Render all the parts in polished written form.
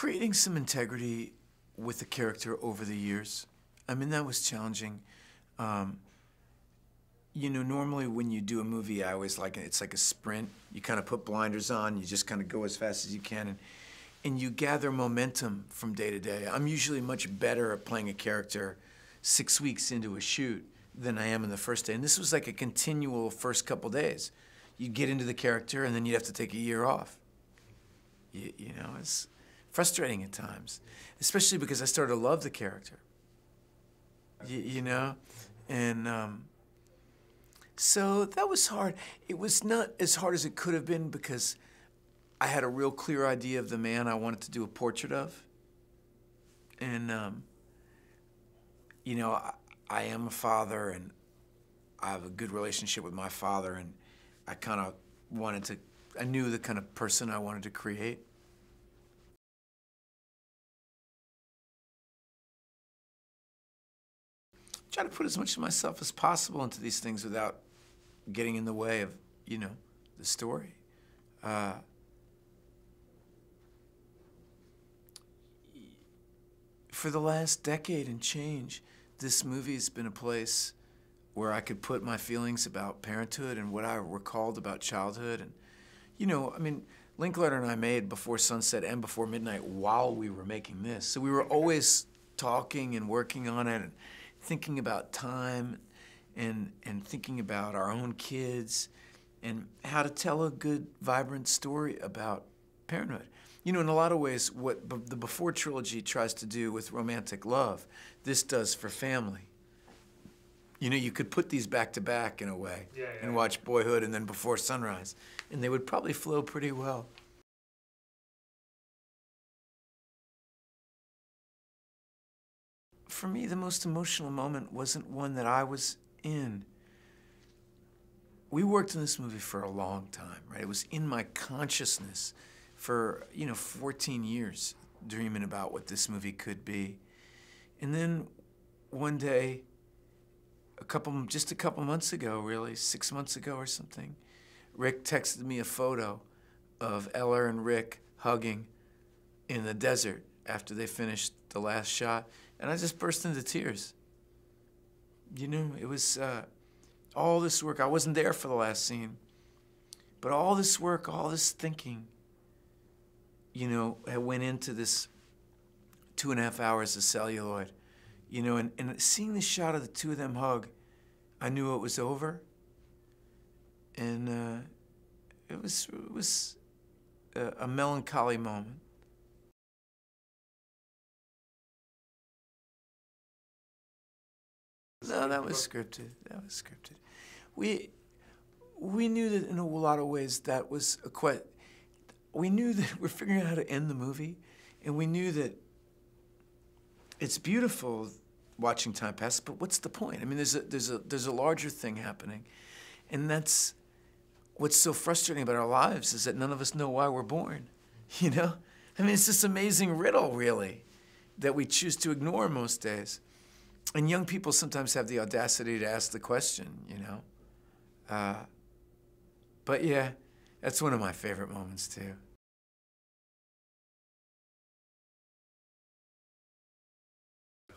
Creating some integrity with the character over the years. I mean, that was challenging. You know, normally when you do a movie, I always like it. It's like a sprint. You kind of put blinders on. You just kind of go as fast as you can, and you gather momentum from day to day. I'm usually much better at playing a character 6 weeks into a shoot than I am in the first day. And this was like a continual first couple days. You'd get into the character, and then you'd have to take a year off. You know, it's frustrating at times, especially because I started to love the character. You know, and so that was hard. It was not as hard as it could have been because I had a real clear idea of the man I wanted to do a portrait of. And, you know, I am a father, and I have a good relationship with my father, and I kind of wanted to, I knew the kind of person I wanted to create. Try to put as much of myself as possible into these things without getting in the way of, you know, the story. For the last decade and change, this movie has been a place where I could put my feelings about parenthood and what I recalled about childhood. And, you know, I mean, Linklater and I made Before Sunset and Before Midnight while we were making this. So we were always talking and working on it and thinking about time and thinking about our own kids and how to tell a good, vibrant story about parenthood. You know, in a lot of ways, what the Before trilogy tries to do with romantic love, this does for family. You know, you could put these back to back in a way and watch Boyhood and then Before Sunrise, and they would probably flow pretty well. For me, the most emotional moment wasn't one that I was in. We worked on this movie for a long time, right? It was in my consciousness for, you know, 14 years, dreaming about what this movie could be. And then one day, just a couple months ago, really, 6 months ago or something, Rick texted me a photo of Ella and Rick hugging in the desert after they finished the last shot. And I just burst into tears. You know, it was all this work. I wasn't there for the last scene. But all this work, all this thinking, you know, went into this 2.5 hours of celluloid. You know, and seeing the shot of the two of them hug, I knew it was over. And it was a melancholy moment. No, that was scripted. That was scripted. We knew that in a lot of ways that was we knew that we're figuring out how to end the movie, and we knew that it's beautiful watching time pass, but what's the point? I mean, there's a larger thing happening, and that's what's so frustrating about our lives is that none of us know why we're born. You know, I mean, it's this amazing riddle, really, that we choose to ignore most days. And young people sometimes have the audacity to ask the question, you know. But yeah, that's one of my favorite moments too.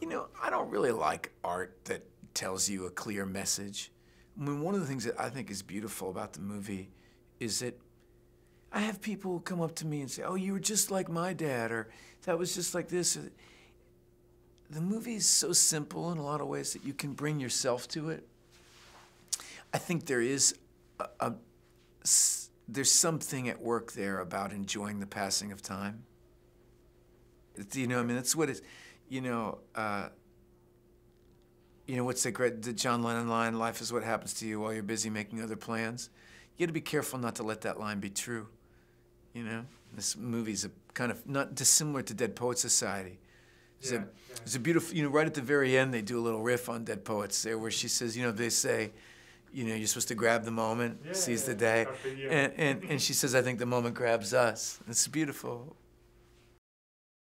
You know, I don't really like art that tells you a clear message. I mean, one of the things that I think is beautiful about the movie is that I have people come up to me and say, oh, you were just like my dad, or that was just like this. The movie is so simple in a lot of ways that you can bring yourself to it. I think there is there's something at work there about enjoying the passing of time. You know, I mean, that's what it's, you know, what's the John Lennon line, life is what happens to you while you're busy making other plans. You got to be careful not to let that line be true, you know? This movie's a kind of not dissimilar to Dead Poets Society. It's a beautiful, you know, right at the very end, they do a little riff on Dead Poets there where she says, you know, they say, you know, you're supposed to grab the moment, seize the day. And she says, I think the moment grabs us. It's beautiful.